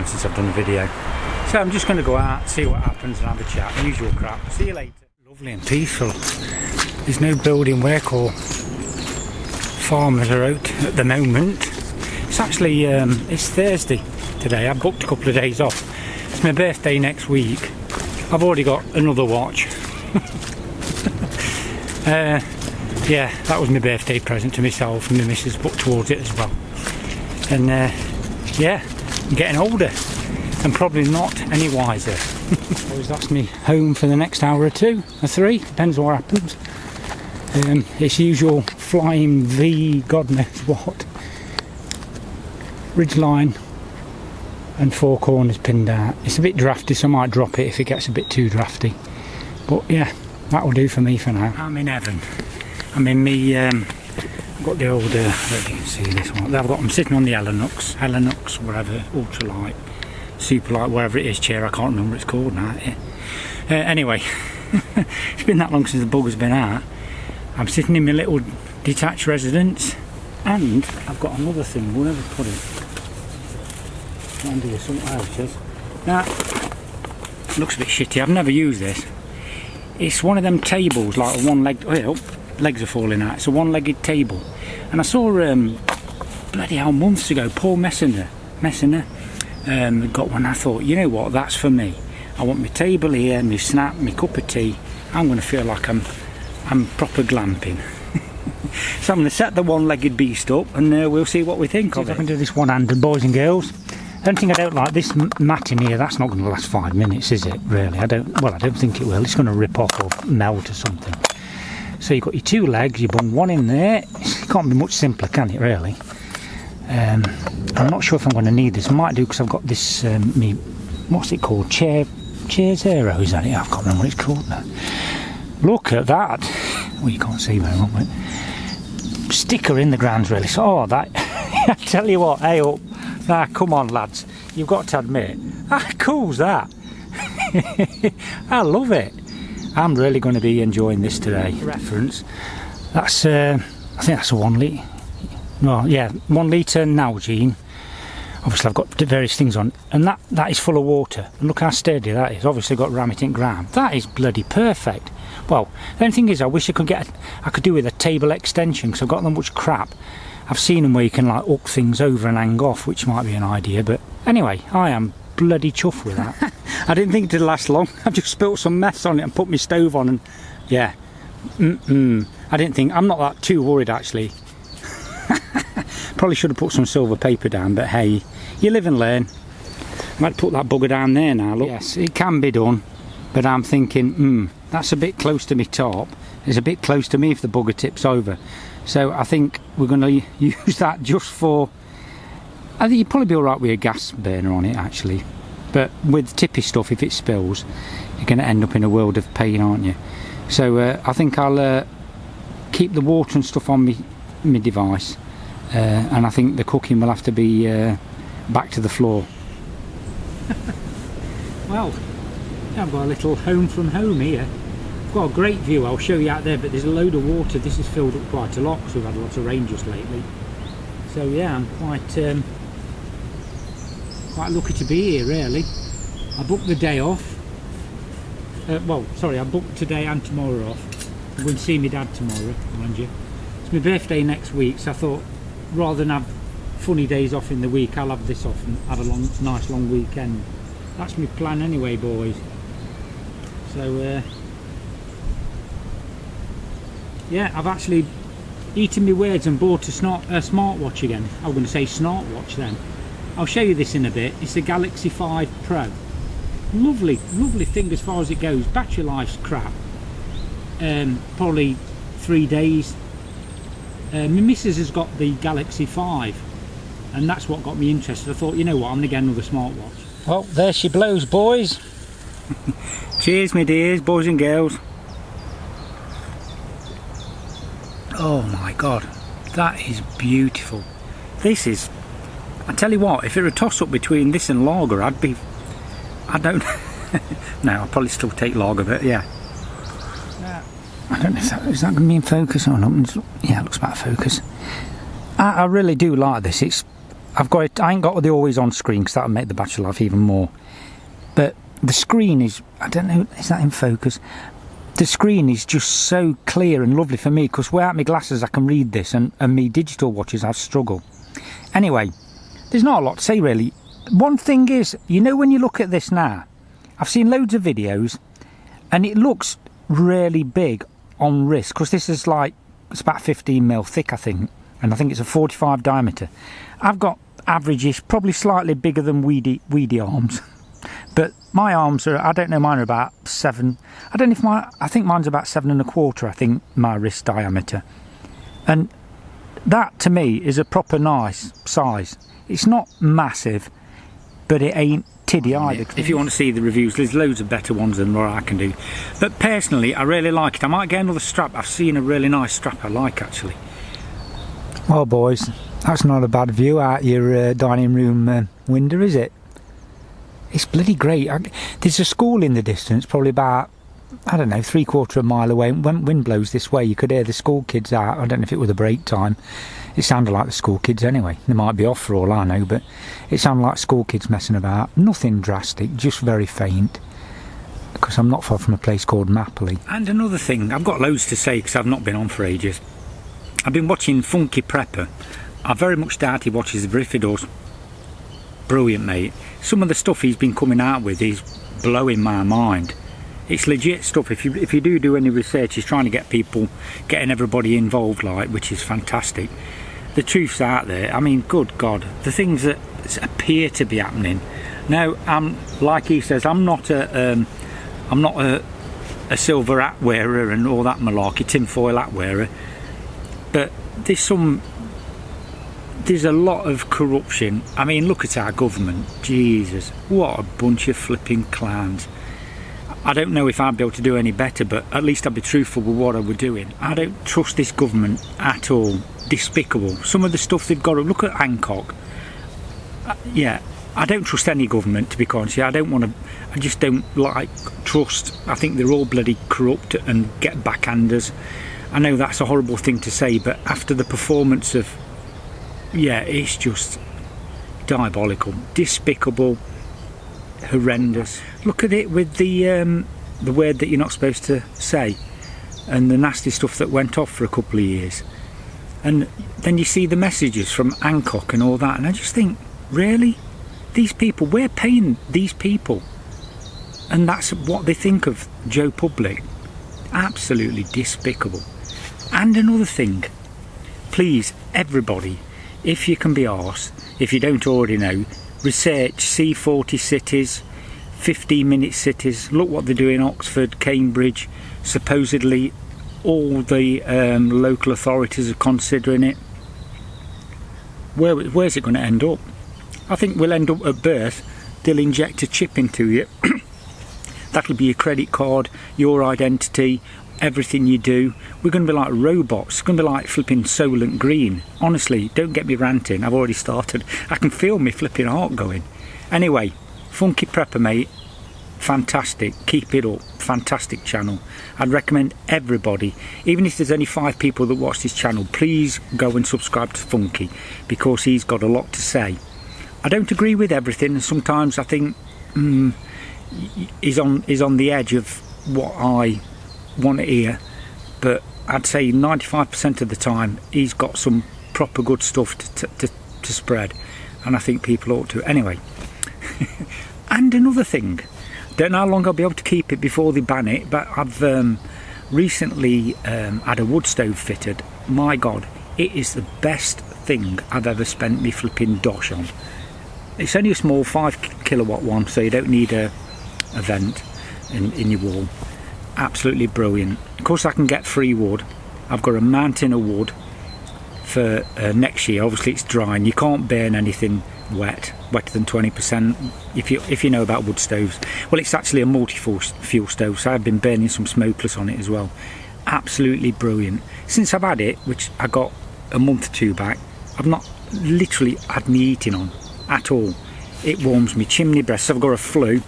time since I've done a video. So I'm just going to go out, see what happens and have a chat. Usual crap. See you later. Lovely and peaceful. There's no building work or farmers are out at the moment. It's actually, it's Thursday today. I booked a couple of days off. It's my birthday next week. I've already got another watch. Yeah, that was my birthday present to myself, and my missus put towards it as well. And yeah, I'm getting older and probably not any wiser. That's me home for the next hour or two or three, depends what happens. It's usual flying V, God knows what. Ridgeline and four corners pinned out. It's a bit drafty, so I might drop it if it gets a bit too drafty. But yeah, that'll do for me for now. I'm in heaven. I'm in me, I've got the old, I don't know if you can see this one. I'm sitting on the Elenux, whatever, ultralight, superlight, whatever it is, chair. I can't remember what it's called now. Anyway, it's been that long since the bugger's been out. I'm sitting in my little detached residence, and I've got another thing. Where have I put it? Under here somewhere else. Now, it looks a bit shitty. I've never used this. It's one of them tables, like a one-legged. Oh, legs are falling out. It's a one-legged table, and I saw bloody hell months ago. Paul Messiner got one. I thought, you know what? That's for me. I want my table here, my snap, my cup of tea. I'm going to feel like I'm proper glamping. So I'm going to set the one-legged beast up, and we'll see what we think of it. I can do this one-handed, boys and girls. The only thing I don't like, this mat in here, that's not going to last 5 minutes, is it, really? I don't think it will. It's going to rip off or melt or something. So you've got your two legs, you bung one in there. It can't be much simpler, can it, really? I'm not sure if I'm going to need this. I might do, because I've got this, what's it called? Chair Zero, is that it? I can't remember what it's called now. Look at that. Well, you can't see very well, sticker in the ground's really. So, oh, that, I tell you what, hey up. Ah, come on, lads. You've got to admit, how cool's that? I love it. I'm really going to be enjoying this today. Reference, that's I think that's a 1 litre. Well, yeah, 1 litre Nalgene. Obviously, I've got various things on, and that is full of water. And look how sturdy that is. Obviously, got Ramitic ground. That is bloody perfect. Well, the only thing is, I wish I could do with a table extension, because I've got that much crap. I've seen them where you can like hook things over and hang off, which might be an idea. But anyway, I am bloody chuffed with that. I didn't think it'd last long. I've just spilt some mess on it and put my stove on, and yeah, I didn't think. I'm not that too worried actually. Probably should have put some silver paper down, but hey, you live and learn. I might put that bugger down there now. Look, yes, it can be done, but I'm thinking, that's a bit close to me top. It's a bit close to me if the bugger tips over. So I think we're going to use that just for. I think you'd probably be all right with a gas burner on it actually, but with tippy stuff, if it spills, you're going to end up in a world of pain, aren't you? So I think I'll keep the water and stuff on my device, and I think the cooking will have to be back to the floor. Well, I've got a little home from home here. I've got a great view. I'll show you out there, but there's a load of water. This has filled up quite a lot because we've had lots of rain just lately. So yeah, I'm quite lucky to be here, really. I booked the day off. Well, sorry, I booked today and tomorrow off. I'm going to see my dad tomorrow, mind you. It's my birthday next week, so I thought rather than have funny days off in the week, I'll have this off and have a nice long weekend. That's my plan anyway, boys. So yeah, I've actually eaten my words and bought a smartwatch again. I was going to say smartwatch then. I'll show you this in a bit. It's the Galaxy 5 Pro. Lovely thing as far as it goes. Battery life's crap. Probably 3 days. My missus has got the Galaxy 5, and that's what got me interested. I thought, you know what, I'm going to get another smartwatch. Well, there she blows, boys. Cheers, my dears, boys and girls. Oh my god, that is beautiful. This is, I tell you what, if it were a toss-up between this and lager, I don't no, I'll probably still take lager, but yeah. I don't know if is that going to be in focus or not. Yeah, it looks about focus. I really do like this. I've got it. I ain't got the always on screen because that'll make the battery life even more. But the screen is, I don't know, is that in focus? The screen is just so clear and lovely for me because without my glasses I can read this, and me digital watches I struggle. Anyway, there's not a lot to say really. One thing is, you know, when you look at this now, I've seen loads of videos and it looks really big on wrist because this is like, it's about 15mm thick I think, and I think it's a 45 diameter. I've got average-ish, probably slightly bigger than weedy arms. But my arms are, I don't know, mine are about 7. I don't know if I think mine's about 7¼ I think, my wrist diameter. And that to me is a proper nice size. It's not massive, but it ain't tiddy either. If you want to see the reviews, there's loads of better ones than what I can do. But personally, I really like it. I might get another strap. I've seen a really nice strap I like actually. Well boys, that's not a bad view out your dining room window, is it? It's bloody great. There's a school in the distance, probably about, I don't know, 3/4 mile away. When wind blows this way, you could hear the school kids out. I don't know if it was the break time. It sounded like the school kids anyway. They might be off for all I know, but it sounded like school kids messing about. Nothing drastic, just very faint. Because I'm not far from a place called Mapley. And another thing, I've got loads to say because I've not been on for ages. I've been watching Funky Prepper. I very much doubt he watches the Griffiths. Brilliant, mate. Some of the stuff he's been coming out with is blowing my mind. It's legit stuff. If you do any research, he's trying to get people, getting everybody involved, like, which is fantastic. The truth's out there. I mean, good God, the things that appear to be happening. Now, like he says, I'm not a silver hat wearer and all that malarkey, tinfoil hat wearer. But there's a lot of corruption. I mean, look at our government. Jesus, what a bunch of flipping clowns. I don't know if I'd be able to do any better, but at least I'd be truthful with what I were doing. I don't trust this government at all. Despicable. Some of the stuff they've got to look at Hancock. Yeah, I don't trust any government, to be honest. I just don't trust. I think they're all bloody corrupt and get backhanders. I know that's a horrible thing to say, but after the performance of, yeah, it's just diabolical, despicable, horrendous. Look at it with the word that you're not supposed to say, and the nasty stuff that went off for a couple of years. And then you see the messages from Hancock and all that, and I just think, really? These people, we're paying these people, and that's what they think of Joe Public. Absolutely despicable. And another thing, please, everybody, if you can be arsed, if you don't already know, research c40 cities, 15-minute cities. Look what they do in Oxford, Cambridge. Supposedly all the local authorities are considering it. Where's it going to end up? I think we'll end up at birth. They'll inject a chip into you. That'll be your credit card, your identity, everything you do. We're going to be like robots. It's going to be like flipping Soylent Green. Honestly, don't get me ranting. I've already started. I can feel me flipping heart going. Anyway, Funky Prepper, mate. Fantastic. Keep it up. Fantastic channel. I'd recommend everybody, even if there's only 5 people that watch this channel, please go and subscribe to Funky, because he's got a lot to say. I don't agree with everything, and sometimes I think he's on the edge of what I want to hear, but I'd say 95% of the time he's got some proper good stuff to spread, and I think people ought to. Anyway, and another thing, don't know how long I'll be able to keep it before they ban it, but I've recently had a wood stove fitted. My God, it is the best thing I've ever spent me flipping dosh on. It's only a small 5 kilowatt one, so you don't need a vent in your wall. Absolutely brilliant. Of course I can get free wood. I've got a mountain of wood for next year. Obviously it's dry and you can't burn anything wetter than 20% if you know about wood stoves. Well, it's actually a multi-fuel stove, so I've been burning some smokeless on it as well. Absolutely brilliant. Since I've had it, which I got a month or 2 back, I've not literally had me eating on at all. It warms me chimney breast. So I've got a flue.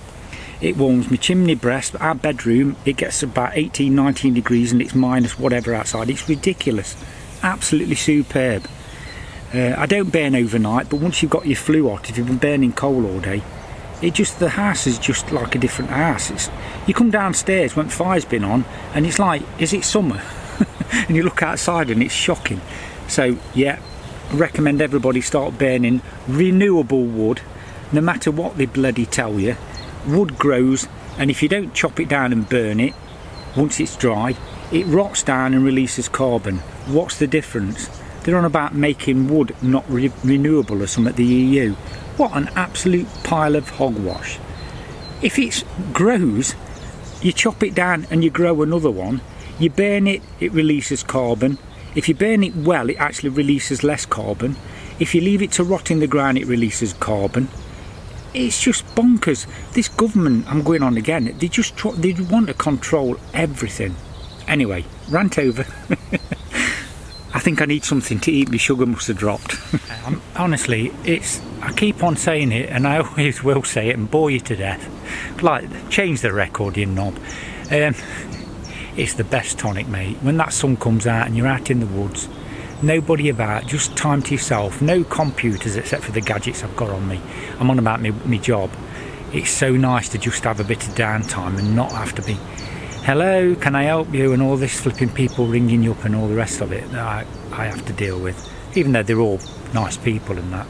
It warms me chimney breast. Our bedroom, it gets about 18-19 degrees and it's minus whatever outside. It's ridiculous. Absolutely superb. I don't burn overnight, but once you've got your flue hot, if you've been burning coal all day, the house is just like a different house. You come downstairs when the fire's been on, and it's like, is it summer? And you look outside and it's shocking. So yeah, I recommend everybody start burning renewable wood, no matter what they bloody tell you. Wood grows, and if you don't chop it down and burn it, once it's dry, it rots down and releases carbon. What's the difference? They're on about making wood not renewable or something at the EU. What an absolute pile of hogwash. If it grows, you chop it down and you grow another one. You burn it, it releases carbon. If you burn it well, it actually releases less carbon. If you leave it to rot in the ground, it releases carbon. It's just bonkers. This government, I'm going on again, they want to control everything. Anyway, rant over. I think I need something to eat. My sugar must have dropped. Honestly, I keep on saying it, and I always will say it and bore you to death. Like, change the record, you knob. It's the best tonic, mate. When that sun comes out and you're out in the woods, nobody about, just time to yourself, no computers except for the gadgets I've got on me. I'm on about my job. It's so nice to just have a bit of downtime and not have to be, hello, can I help you, and all this flipping people ringing you up and all the rest of it that I have to deal with, even though they're all nice people and that.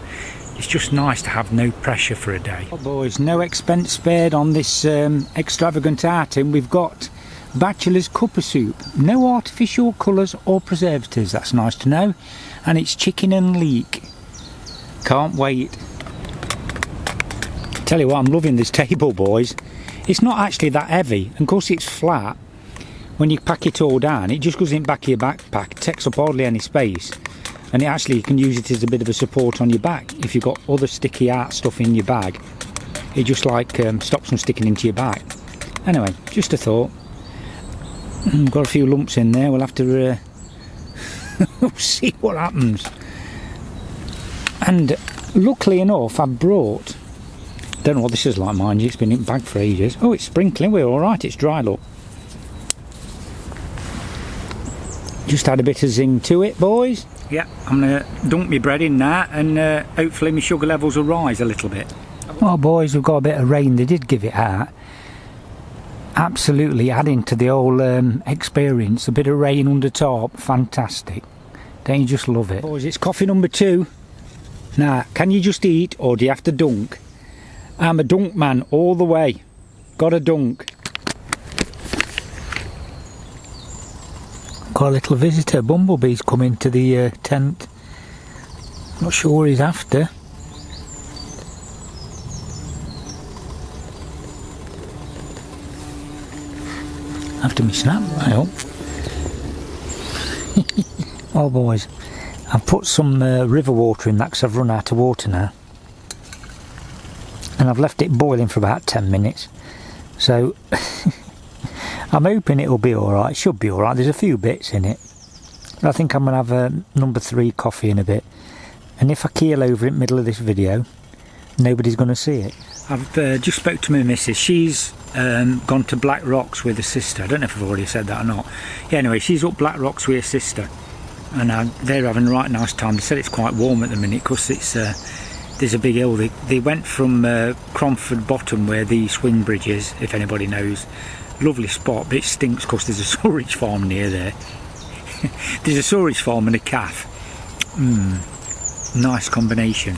It's just nice to have no pressure for a day. Oh boys, no expense spared on this extravagant item. We've got bachelor's cup of soup, no artificial colours or preservatives, that's nice to know, and it's chicken and leek. Can't wait. Tell you what, I'm loving this table, boys. It's not actually that heavy, and of course it's flat. When you pack it all down, it just goes in the back of your backpack, takes up hardly any space, and it actually, you can use it as a bit of a support on your back. If you've got other sticky art stuff in your bag, it just like stops them sticking into your back. Anyway, just a thought. Got a few lumps in there, we'll have to see what happens. And luckily enough, I brought, don't know what this is like, mind you, it's been in the bag for ages. Oh, it's sprinkling, we're alright, it's dry, look. Just add a bit of zing to it, boys. Yeah, I'm going to dunk my bread in that, and hopefully my sugar levels will rise a little bit. Well boys, we've got a bit of rain, they did give it out. Absolutely adding to the whole experience. A bit of rain under top, fantastic. Don't you just love it? Boys, it's coffee number 2. Now, can you just eat or do you have to dunk? I'm a dunk man all the way. Got a dunk. Got a little visitor, Bumblebee's coming to the tent. Not sure what he's after. After me snap, I hope. Oh boys, I've put some river water in that because I've run out of water now. And I've left it boiling for about 10 minutes. So, I'm hoping it'll be alright, it should be alright, there's a few bits in it. I think I'm going to have a number 3 coffee in a bit. And if I keel over it in the middle of this video, nobody's going to see it. I've just spoke to my missus. She's gone to Black Rocks with her sister. I don't know if I've already said that or not. Yeah, anyway, she's up Black Rocks with her sister, and they're having a right nice time. They said it's quite warm at the minute because it's there's a big hill. They went from Cromford Bottom, where the swing bridge is, if anybody knows. Lovely spot, but it stinks because there's a storage farm near there. There's a storage farm and a calf. Nice combination.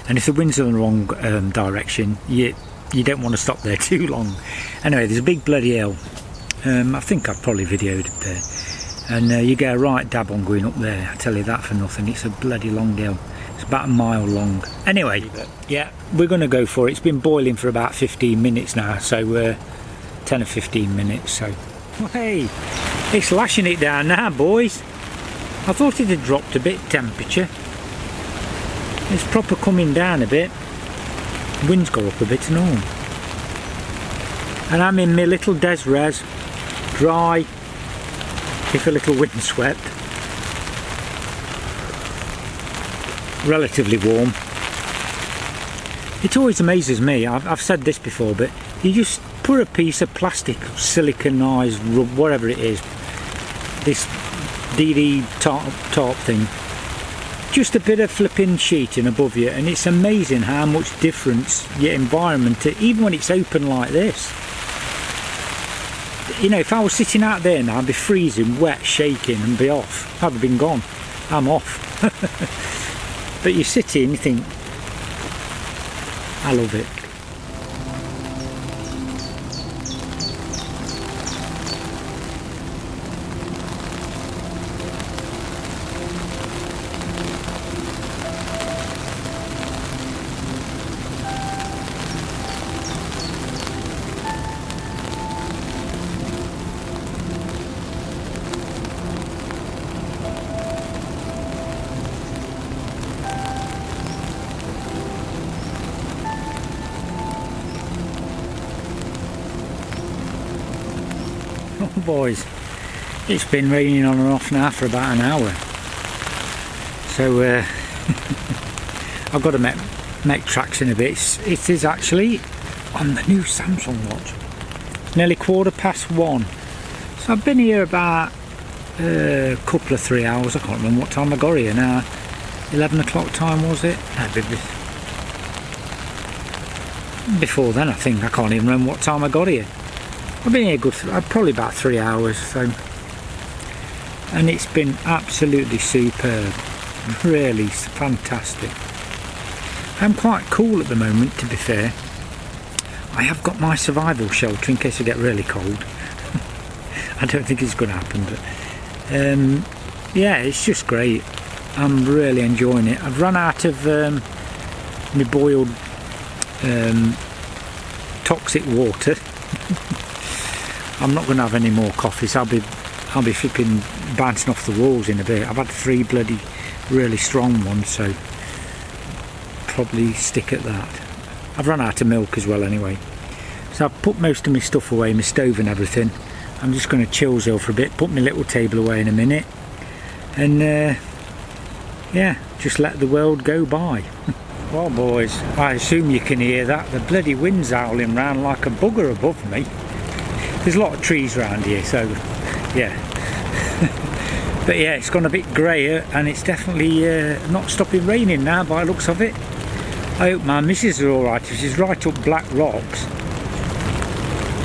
And if the wind's in the wrong direction, you don't want to stop there too long. Anyway, there's a big bloody hill. I think I've probably videoed it there. And you get a right dab on going up there, I tell you that for nothing. It's a bloody long hill. It's about a mile long. Anyway, yeah, we're going to go for it. It's been boiling for about 15 minutes now, so 10 or 15 minutes. So, well, hey, it's lashing it down now, boys. I thought it had dropped a bit, temperature. It's proper coming down a bit. Wind's got up a bit and all. And I'm in my little des res, dry, if a little windswept. Relatively warm. It always amazes me, I've said this before, but you just put a piece of plastic, siliconized rub, whatever it is, this DD tarp thing, just a bit of flipping sheeting above you, and it's amazing how much difference your environment, even when it's open like this. You know, if I was sitting out there now, I'd be freezing, wet, shaking, and be off. I'd have been gone. I'm off. But you sit here and you think, I love it. Oh boys, it's been raining on and off now for about an hour, so I've got to make tracks in a bit. It is actually on the new Samsung watch, nearly 1:15. So I've been here about a couple of 3 hours. I can't remember what time I got here now. 11 o'clock time was it? Before then I think. I can't even remember what time I got here. I've been here probably about 3 hours, so, and it's been absolutely superb, really fantastic. I'm quite cool at the moment, to be fair. I have got my survival shelter in case I get really cold. I don't think it's going to happen, but yeah, it's just great. I'm really enjoying it. I've run out of my boiled toxic water. I'm not going to have any more coffee, so I'll be flipping bouncing off the walls in a bit. I've had 3 bloody really strong ones, so probably stick at that. I've run out of milk as well anyway. So I've put most of my stuff away, my stove and everything. I'm just going to chill Zill for a bit, put my little table away in a minute, and yeah, just let the world go by. Well boys, I assume you can hear that. The bloody wind's howling round like a bugger above me. There's a lot of trees around here, so yeah. But yeah, it's gone a bit greyer, and it's definitely not stopping raining now by the looks of it. I hope my missus is alright. If she's right up Black Rocks,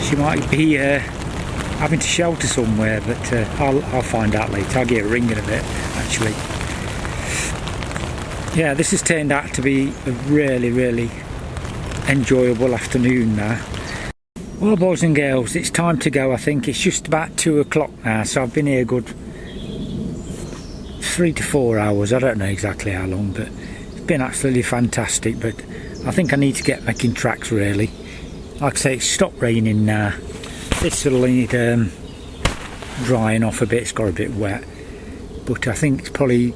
she might be having to shelter somewhere, but I'll find out later. I'll get a ring in a bit, actually. Yeah, this has turned out to be a really, really enjoyable afternoon now. Well boys and girls, it's time to go. I think it's just about 2 o'clock now, so I've been here a good 3 to 4 hours. I don't know exactly how long, but it's been absolutely fantastic. But I think I need to get making tracks really. Like I say, it's stopped raining now. This will need drying off a bit. It's got a bit wet, but I think it's probably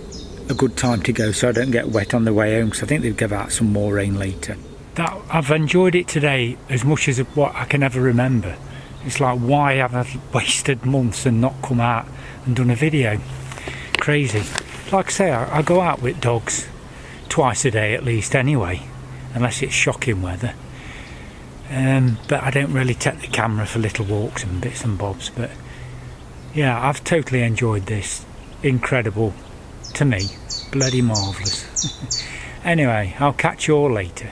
a good time to go so I don't get wet on the way home, because I think they'll give out some more rain later. I've enjoyed it today as much as what I can ever remember. It's like, why have I wasted months and not come out and done a video? Crazy. Like I say, I go out with dogs twice a day at least anyway, unless it's shocking weather. But I don't really take the camera for little walks and bits and bobs. But yeah, I've totally enjoyed this. Incredible to me. Bloody marvellous. Anyway, I'll catch you all later.